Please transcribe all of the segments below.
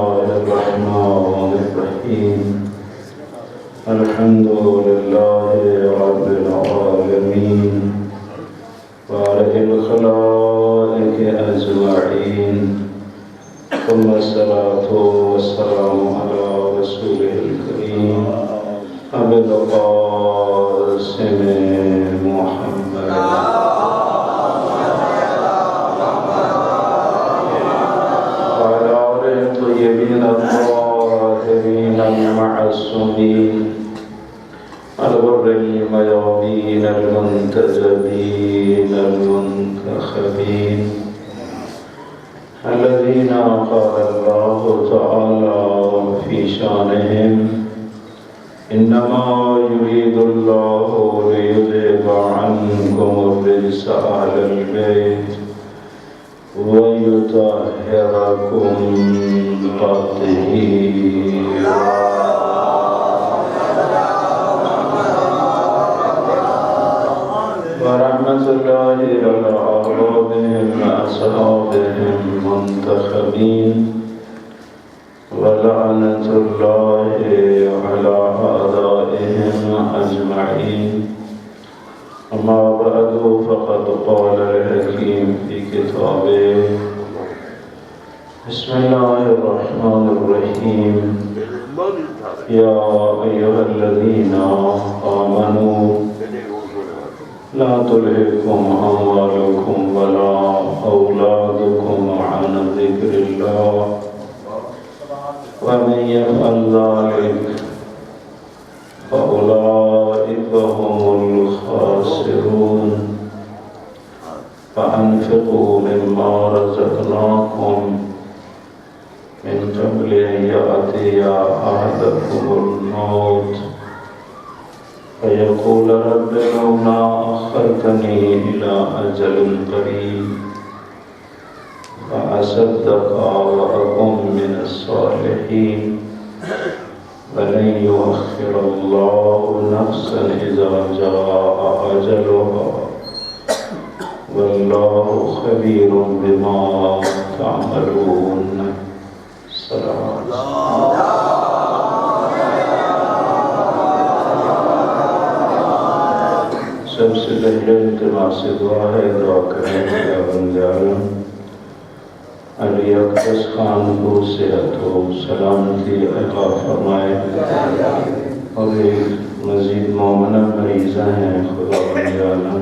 الله الرحمن الرحيم الحمد لله رب العالمين بارئ الخلائق أجمعين ثم الصلاة والسلام على رسوله الكريم أبي القاسم محمد وعلى آله الطيبين الطاهرين المعصومين الغر الميامين المنتجبين المنتخبين الذين قال الله تعالى في شانهم إنما يريد الله ليذهب عنكم الرجس أهل البيت ويطهركم تطهيرا. ورحمة الله على أعرابهم وأصحابهم منتخبين ولعنة الله على أعدائهم أجمعين. أما بعد فقد قال الحكيم في كتابه بسم الله الرحمن الرحيم يا أيها الذين آمنوا لا تلهكم أموالكم ولا أولادكم عن ذكر الله ومن يفعل ذلك فأولئك هم الخاسرون. فأنفقوا مما رزقناكم من قبل أن يأتي أحدكم الموت فيقول رب لولا أخرتني إلى أجل قريب فأصدق وأكن من الصالحين ولن يؤخر الله نفسا إذا جاء أجلها والله خبير بما تعملون. سلام. سب سے پہلے التماس دعا ہے، دعا کریں یا بندے عالم علی اقدس خان کو صحت و سلامتی عطا فرمائے، اور ایک مزید مومنہ مریضہ ہیں، خدا بندے عالم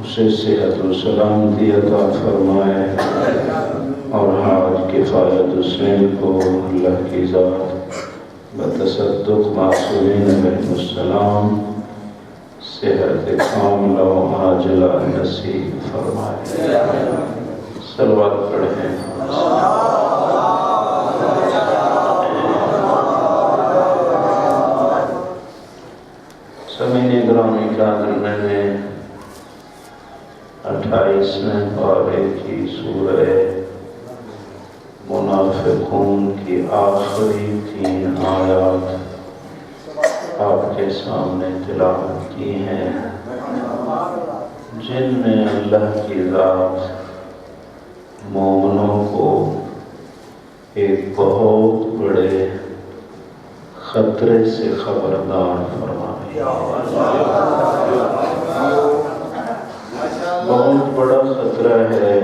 اسے صحت و سلامتی عطا فرمائے، اور حاج کفایت حسین کو اللہ کی ذات بتصدق معصومین علیہ السلام صحت کاملہ و عاجلہ نصیب فرمائے. صلوات پڑھیں. سمعین گرامی قدر، میں نے 28ویں پارے کی سورہ منافقون کی آخری 3 آیات آپ کے سامنے تلاوت کی ہیں، جن میں اللہ کی ذات مومنوں کو ایک بہت بڑے خطرے سے خبردار فرمائی. بہت بڑا خطرہ ہے،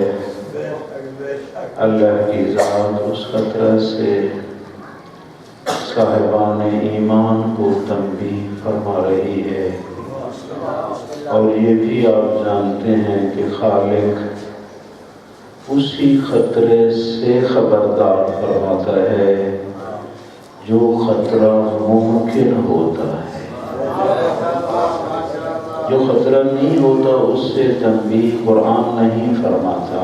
اللہ کی ذات اس خطرہ سے صاحبان ایمان کو تنبیہ فرما رہی ہے، اور یہ بھی آپ جانتے ہیں کہ خالق اسی خطرے سے خبردار فرماتا ہے جو خطرہ ممکن ہوتا ہے. جو خطرہ نہیں ہوتا اس سے تنبیہ قرآن نہیں فرماتا.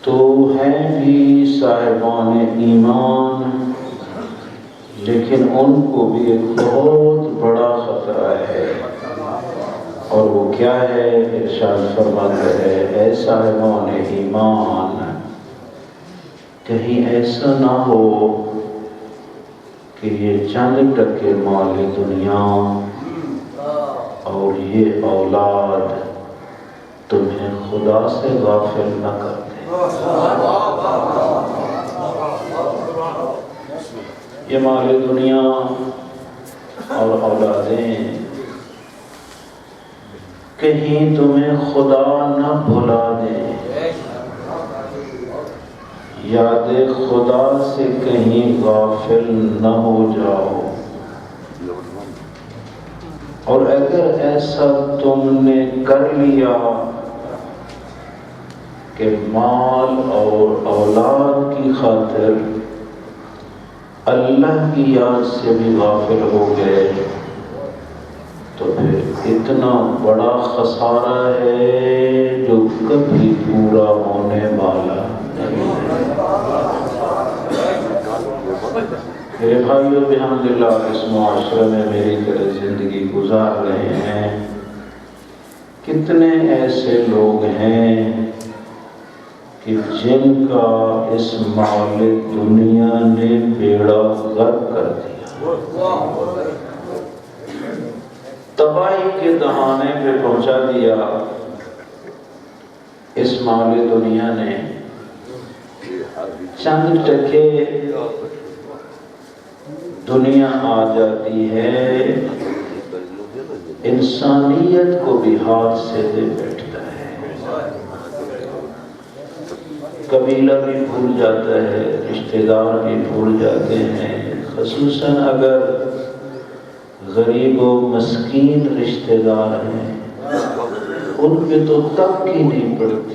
تو ہیں بھی صاحبان ایمان، لیکن ان کو بھی ایک بہت بڑا خطرہ ہے، اور وہ کیا ہے؟ ارشاد فرماتا ہے اے صاحبان ایمان، کہیں ایسا نہ ہو کہ یہ چند ٹکے مال دنیا اور یہ اولاد تمہیں خدا سے غافل نہ کر دے. یہ مال دنیا اور اولادیں کہیں تمہیں خدا نہ بھلا دے، یاد خدا سے کہیں غافل نہ ہو جاؤ، اور اگر ایسا تم نے کر لیا کہ مال اور اولاد کی خاطر اللہ کی یاد سے بھی غافل ہو گئے، تو پھر اتنا بڑا خسارہ ہے جو کبھی پورا ہونے والا نہیں ہے۔ میرے بھائیوں بحمداللہ اس معاشرے میں میری طرح زندگی گزار رہے ہیں، کتنے ایسے لوگ ہیں کہ جن کا اس مال دنیا نے بیڑا غرق کر دیا، تباہی کے دہانے پہ پہنچا دیا۔ اس مال دنیا نے چند ٹکے دنیا آ جاتی ہے، انسانیت کو بھی ہاتھ سے دے بیٹھتا ہے، قبیلہ بھی بھول جاتا ہے، رشتہ دار بھی بھول جاتے ہیں، خصوصاً اگر غریب و مسکین رشتہ دار ہیں ان پہ تو تک ہی نہیں پڑتی،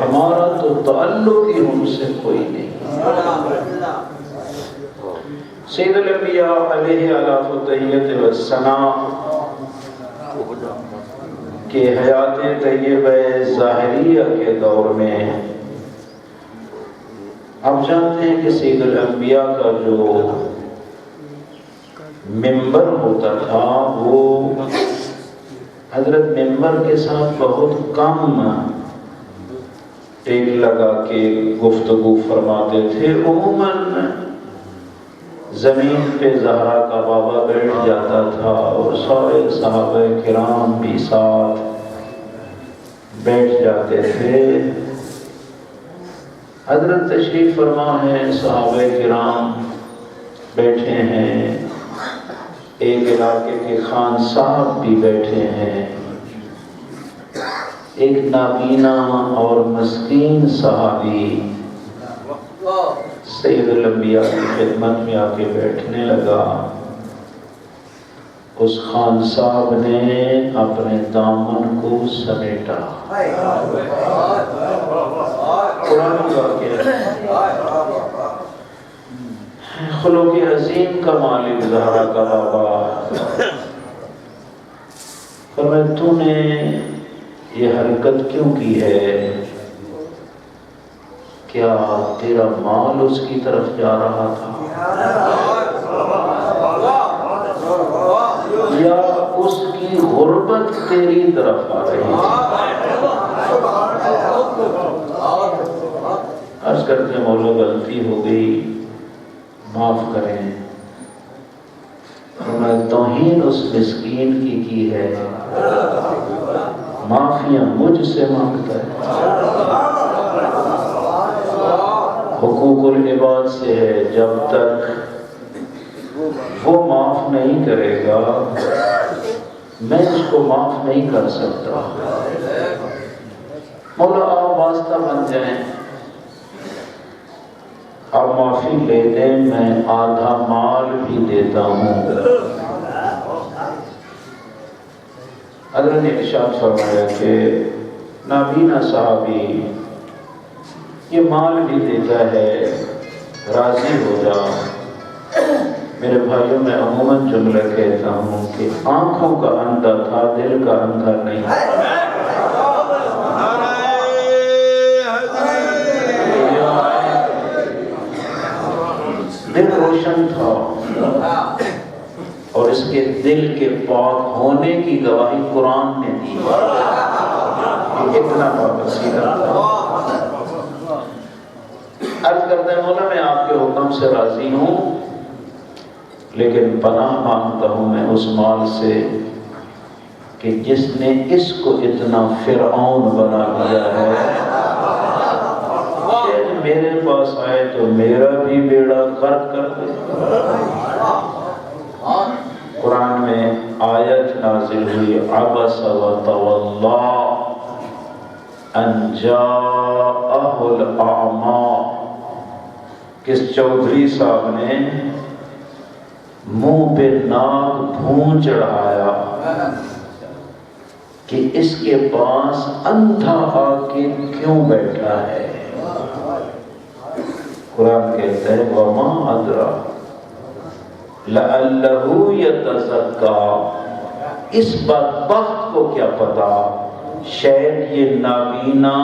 ہمارا تو تعلق ہی ان سے کوئی نہیں۔ سید الانبیاء علیہ التحیۃ والثناء کے حیات طیبہ ظاہریہ کے دور میں آپ جانتے ہیں کہ سید الانبیاء کا جو ممبر ہوتا تھا وہ حضرت ممبر کے ساتھ بہت کم ٹیک لگا کے گفتگو فرماتے تھے، عموماً زمین پہ زہرا کا بابا بیٹھ جاتا تھا اور سارے صحابہ کرام بھی ساتھ بیٹھ جاتے تھے۔ حضرت تشریف فرما ہے، صحابہ کرام بیٹھے ہیں، ایک علاقے کے خان صاحب بھی بیٹھے ہیں، ایک نابینا اور مسکین صحابی سید الانبیاء کی خدمت میں آ کے بیٹھنے لگا۔ اس خان صاحب نے اپنے دامن کو سمیٹا، قرآن کا خلوق عظیم کا مالک زہرا کا بابا، فرمایا تو نے یہ حرکت کیوں کی ہے؟ کیا تیرا مال اس کی طرف جا رہا تھا یا اس کی غربت تیری طرف آ رہی تھی؟ عرض کرتے ہیں مولا غلطی ہو گئی، معاف کریں۔ میں توہین اس مسکین کی ہے، معافیاں مجھ سے مانگتا ہے، حقوق العباد سے ہے، جب تک وہ معاف نہیں کرے گا میں اس کو معاف نہیں کر سکتا۔ مولا آپ واسطہ بن جائیں، آپ معافی لے دیں، میں آدھا مال بھی دیتا ہوں۔ حضرت نے ارشاد فرمایا کہ نابینا صحابی یہ مال بھی دیتا ہے، راضی ہو جا۔ میرے بھائیوں میں عموماً جملہ کہتا ہوں کہ آنکھوں کا اندھا تھا، دل کا اندھا نہیں۔ دل روشن تھا اور اس کے دل کے پاک ہونے کی گواہی قرآن نے دی، اتنا بابسیرہ تھا۔ عرض کرتے ہیں مولا میں آپ کے حکم سے راضی ہوں، لیکن پناہ مانگتا ہوں میں اس مال سے کہ جس نے اس کو اتنا فرعون بنا دیا ہے، میرے پاس آئے تو میرا بھی بیڑا غرق کر دے۔ قرآن میں آیت نازل ہوئی عبس وتولی ان جاءہ الاعمی، کس چودھری صاحب نے منہ پہ ناک بھون چڑھایا کہ اس کے پاس اندھا آ کے کیوں بیٹھا ہے۔ قرآن کہتا ہے وما ادرا لعلہ یتزکیٰ، اس بدبخت کو کیا پتا شاید یہ نابینا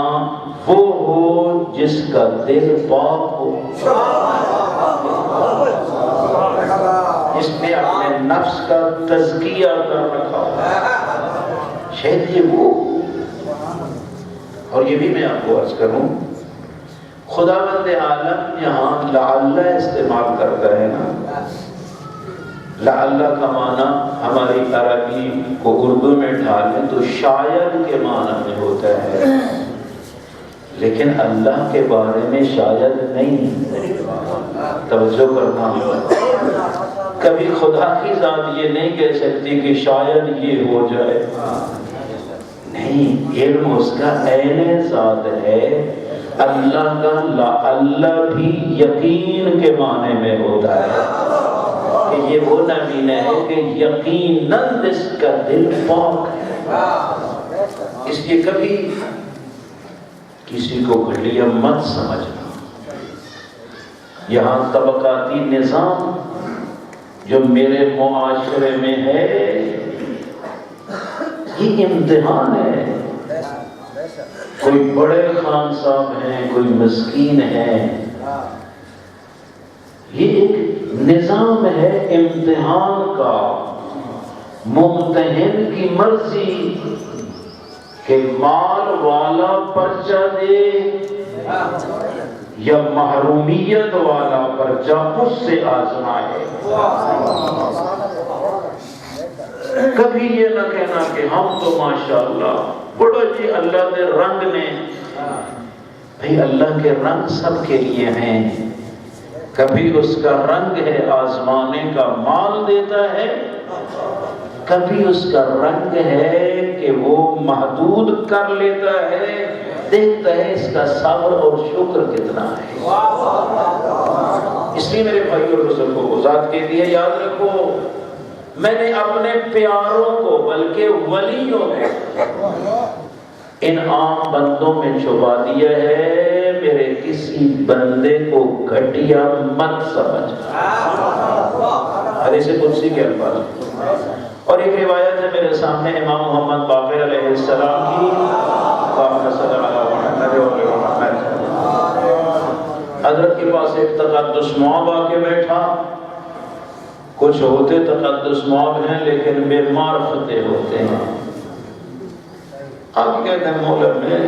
وہ ہو جس کا دل پاک ہو، جس نے اپنے نفس کا تزکیہ کر رکھا ہو، شاید یہ وہ۔ اور یہ بھی میں آپ کو عرض کروں، خداوند عالم یہاں لعل استعمال کرتا ہے نا، لعل کا معنی ہماری عربی کو اردو میں ڈھالیں تو شاید کے معنی میں ہوتا ہے، لیکن اللہ کے بارے میں شاید نہیں، توجہ کرنا۔ کبھی خدا کی ذات یہ نہیں کہہ سکتی کہ شاید یہ ہو جائے، نہیں، علم اس کا عین ذات ہے۔ اللہ کا لعل بھی یقین کے معنی میں ہوتا ہے کہ یہ وہ نبینا ہے کہ یقیناً اس کا دل پاک ہے۔ اس لیے کبھی کسی کو گھٹیا مت سمجھنا۔ یہاں طبقاتی نظام جو میرے معاشرے میں ہے یہ امتحان ہے۔ کوئی بڑے خان صاحب ہیں، کوئی مسکین ہیں، یہ ایک نظام ہے امتحان کا۔ ممتحن کی مرضی کہ مال والا پرچہ دے یا محرومیت والا پرچہ اس سے آزمائے۔ کبھی یہ نہ کہنا کہ ہم تو ماشاءاللہ بڑا جی اللہ کے رنگ نے، بھئی اللہ کے رنگ سب کے لیے ہیں۔ کبھی اس کا رنگ ہے آزمانے کا، مال دیتا ہے، کبھی اس کا رنگ ہے کہ وہ محدود کر لیتا ہے، دیکھتا ہے اس کا صبر اور شکر کتنا ہے۔ اس لیے میرے بھائی اور بزرگوں کو ذات کے لیے یاد رکھو، میں نے اپنے پیاروں کو بلکہ ولیوں کو ان عام بندوں میں چھپا دیا ہے، میرے کسی بندے کو گھٹیا مت سمجھنا۔ حدیث قدسی کے الفاظ۔ اور ایک روایت ہے میرے سامنے امام محمد باقر علیہ السلام کی، حضرت کے پاس ایک تقدس مواب آ کے بیٹھا۔ کچھ ہوتے تقدس مواب ہیں لیکن بے معرفتے ہوتے ہیں۔ آپ کہتے ہیں مولا میں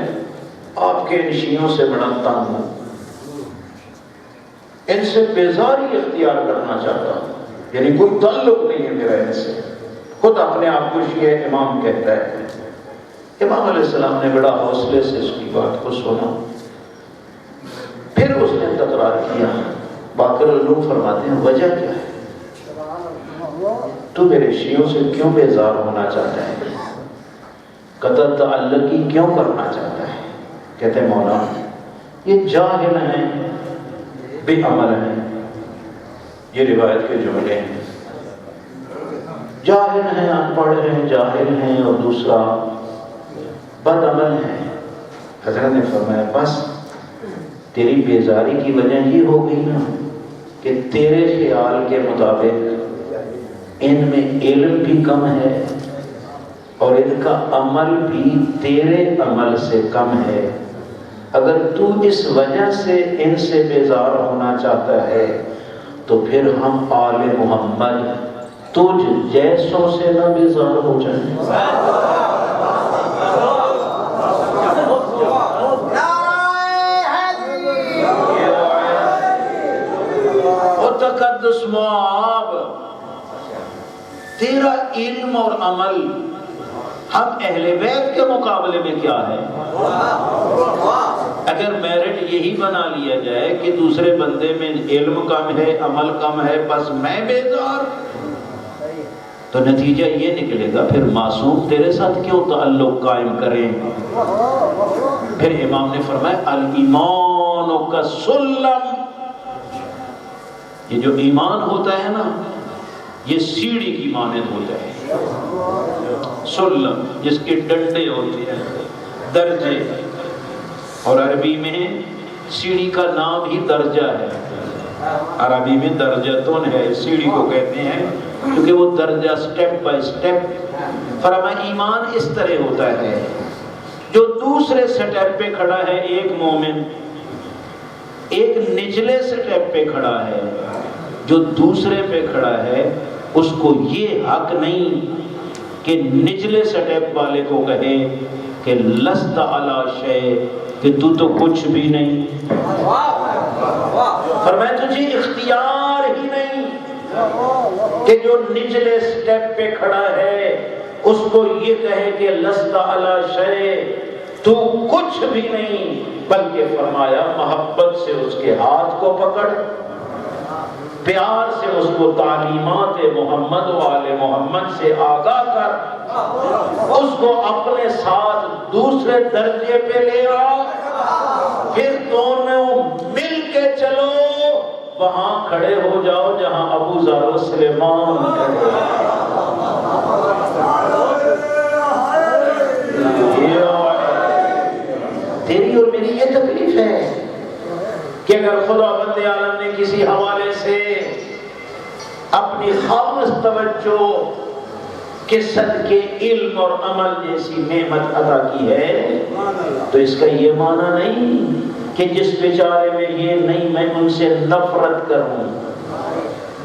آپ کے ان شیعوں سے بڑا تنگ ہوں، ان سے بیزاری اختیار کرنا چاہتا ہوں، یعنی کوئی تعلق نہیں ہے میرا ان سے۔ خود اپنے آپ کو شیعہ امام کہتا ہے۔ امام علیہ السلام نے بڑا حوصلے سے اس کی بات کو سنا، پھر اس نے تکرار کیا۔ باقر العلوم فرماتے ہیں وجہ کیا ہے، تو میرے شیعوں سے کیوں بیزار ہونا چاہتا ہے، قطع تعلقی کیوں کرنا چاہتا ہے؟ کہتے ہیں مولا یہ جاہل ہیں، بے عمل ہیں، یہ روایت کے جملے ہیں۔ جاہل ہیں، ان پڑھ ہیں، جاہل ہیں، اور دوسرا بد عمل ہیں۔ حضرت نے فرمایا بس تیری بیزاری کی وجہ یہ ہو گئی نا کہ تیرے خیال کے مطابق ان میں علم بھی کم ہے اور ان کا عمل بھی تیرے عمل سے کم ہے۔ اگر تو اس وجہ سے ان سے بیزار ہونا چاہتا ہے تو پھر ہم آل محمد تجھ جیسوں سے نہ بیزار ہو جائیں۔ تقدس مواب، تیرا علم اور عمل ہم اہل بیت کے مقابلے میں کیا ہے؟ اگر میرٹ یہی بنا لیا جائے کہ دوسرے بندے میں علم کم ہے، عمل کم ہے، بس میں بیزار، تو نتیجہ یہ نکلے گا پھر معصوم تیرے ساتھ کیوں تعلق قائم کریں؟ پھر امام نے فرمایا الایمان کالسلم، یہ جو ایمان ہوتا ہے نا یہ سیڑھی کی مانند ہوتا ہے، سلم جس کے ڈنڈے ہوتے ہیں، درجے، اور عربی میں سیڑھی کا نام ہی درجہ ہے، عربی میں درجتون ہے، سیڑھی کو کہتے ہیں کیونکہ وہ درجہ سٹیپ بائی سٹیپ۔ فرمایا ایمان اس طرح ہوتا ہے، جو دوسرے سٹیپ پہ کھڑا ہے ایک مومن، ایک نچلے سٹیپ پہ کھڑا ہے، جو دوسرے پہ کھڑا ہے اس کو یہ حق نہیں کہ نچلے سٹیپ والے کو کہے کہ لست علی شیء، کہ تو کچھ بھی نہیں، فرمایا تجھے اختیار ہی نہیں کہ جو نچلے سٹیپ پہ کھڑا ہے اس کو یہ کہے کہ لست علی شیء، تو کچھ بھی نہیں، بلکہ فرمایا محبت سے اس کے ہاتھ کو پکڑ، پیار سے اس کو تعلیمات محمد و آل محمد سے آگاہ کر، اس کو اپنے ساتھ دوسرے درجے پہ لے آ، پھر دونوں مل کے چلو، وہاں کھڑے ہو جاؤ جہاں ابو ذر و سلیمان کھڑے۔ تیری اور میری یہ تکلیف ہے کہ اگر خدا بند عالم نے کسی حوالے سے اپنی خالص توجہ کے صدقے علم اور عمل جیسی نعمت عطا کی ہے تو اس کا یہ معنی نہیں کہ جس بیچارے میں یہ نہیں میں ان سے نفرت کروں،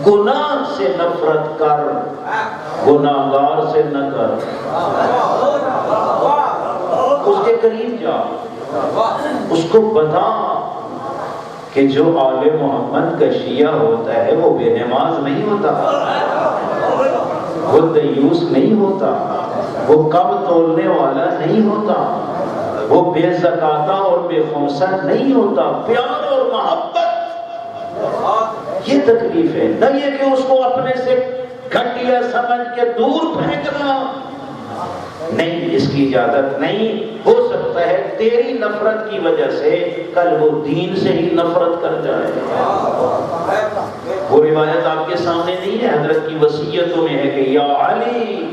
گناہ سے نفرت کر، گناہگار سے نہ کر، اس کے قریب جا، اس کو بتا کہ جو آل محمد کا شیعہ ہوتا ہے وہ بے نماز نہیں ہوتا، وہ دیوس نہیں ہوتا، وہ کم تولنے والا نہیں ہوتا، وہ بے زکاتہ اور بے خمسہ نہیں ہوتا۔ پیار اور محبت یہ تکلیف ہے، نہ یہ کہ اس کو اپنے سے گھٹیا سمجھ کے دور پھینکنا، نہیں، اس کی اجازت نہیں۔ ہو سکتا ہے تیری نفرت کی وجہ سے کل وہ دین سے ہی نفرت کر جائے۔ وہ روایت آپ کے سامنے نہیں ہے، حضرت کی وصیتوں میں ہے کہ یا علی،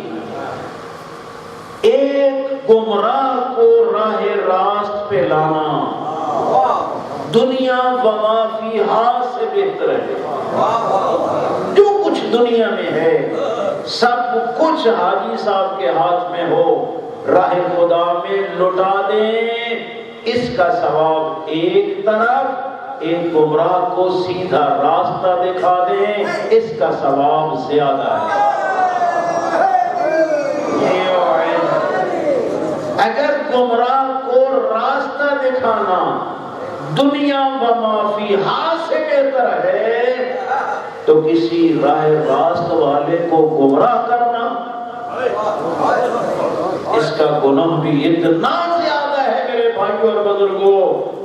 ایک گمراہ کو راہ راست پہ لانا دنیا وما فیہا سے بہتر ہے۔ جو کچھ دنیا میں ہے سب کچھ حاجی صاحب کے ہاتھ میں ہو، راہ خدا میں لٹا دیں، اس کا ثواب ایک طرف، ایک گمراہ کو سیدھا راستہ دکھا دیں، اس کا ثواب زیادہ ہے۔ اگر گمراہ کو راستہ دکھانا دنیا و ما فیہا سے بہتر ہے تو کسی راہ راست والے کو گمراہ کرنا اس کا گناہ بھی اتنا زیادہ ہے میرے بھائیوں اور بزرگوں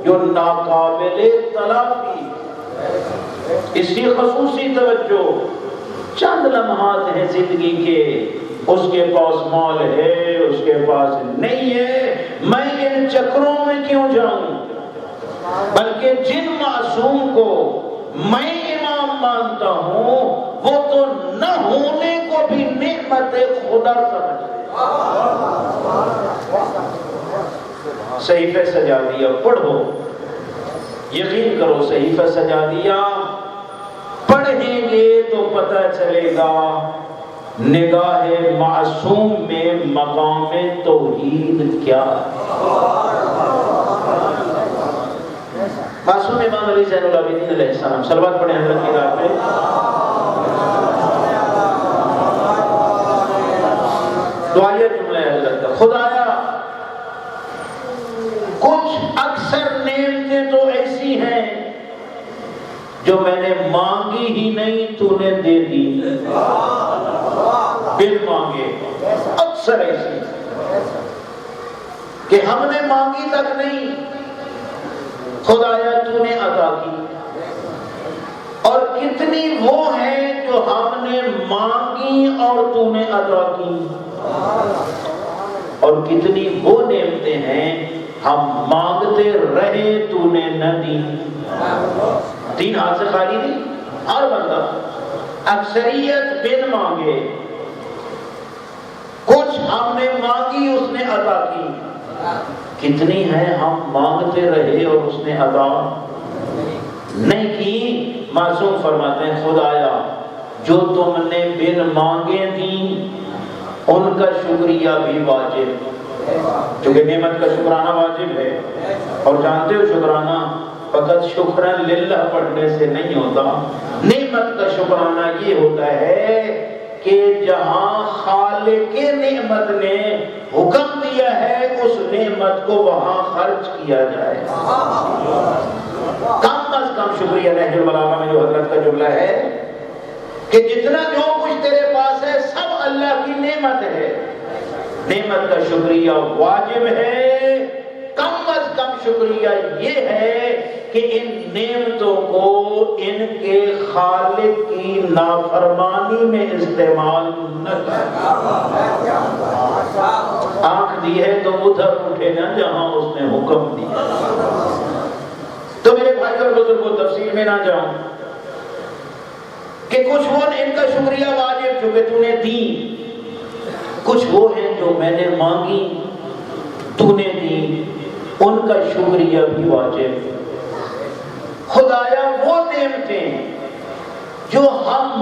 جو ناقابل تلافی۔ اس کی خصوصی توجہ، چند لمحات ہیں زندگی کے، اس کے پاس مال ہے، اس کے پاس نہیں ہے، میں ان چکروں میں کیوں جاؤں، بلکہ جن معصوم کو میں امام مانتا ہوں وہ تو نہ ہونے کو بھی نعمت خدا سمجھتے۔ صحیفہ سجا دیا، پڑھو، یقین کرو صحیفہ سجا دیا، پڑھیں گے تو پتہ چلے گا نگاہ معصوم میں مقام توحید کیا ہے۔ معصوم امام علی زین العابدین علیہ السلام، صلوات پڑھیں حضرت کی رات پہ۔ دعائیہ جملہ ہے حضرت کا، خدایا کچھ اکثر نعمتیں تو ایسی ہیں جو میں نے مانگی ہی نہیں تو نے دے دی، بن مانگے، اکثر ایسی کہ ہم نے مانگی تک نہیں خدایا تو نے عطا کی، اور کتنی وہ ہیں جو ہم نے مانگی اور تو نے عطا کی، اور کتنی وہ نعمتیں ہیں ہم مانگتے رہے تو نے نہ دی۔ تین ہاتھ سے خالی نہیں ہر بندہ، اکثریت بن مانگے، کچھ ہم نے مانگی اس نے عطا کی، کتنی ہیں ہم مانگتے رہے اور اس نے عطا نہیں کی۔ معصوم فرماتے ہیں خدایا جو تم نے بن مانگے دیں ان کا شکریہ بھی واجب، کیونکہ نعمت کا شکرانہ واجب ہے، اور جانتے ہو شکرانہ فقط شکران للہ پڑھنے سے نہیں ہوتا، نعمت کا شکرانہ یہ ہوتا ہے کہ جہاں خالق نعمت نے حکم دیا ہے اس نعمت کو وہاں خرچ کیا جائے۔ کم از کم شکریہ۔ نہج البلاغہ میں جو حضرت کا جملہ ہے کہ جتنا جو کچھ تیرے پاس ہے سب اللہ کی نعمت ہے، نعمت کا شکریہ واجب ہے۔ کم از کم شکریہ یہ ہے کہ ان نعمتوں کو ان کے خالق کی نافرمانی میں استعمال نہ کریں۔ آنکھ دی ہے تو ادھر اٹھے نہ جہاں اس نے حکم دیا۔ تو میرے بھائی اور بزرگوں تفصیل میں نہ جاؤں کہ کچھ وہ ان کا شکریہ واجب جو کہ تو نے دی، کچھ وہ ہیں جو میں نے مانگی تو نے دی، ان کا شکریہ بھی واجب۔ خدایا وہ نعمتیں جو ہم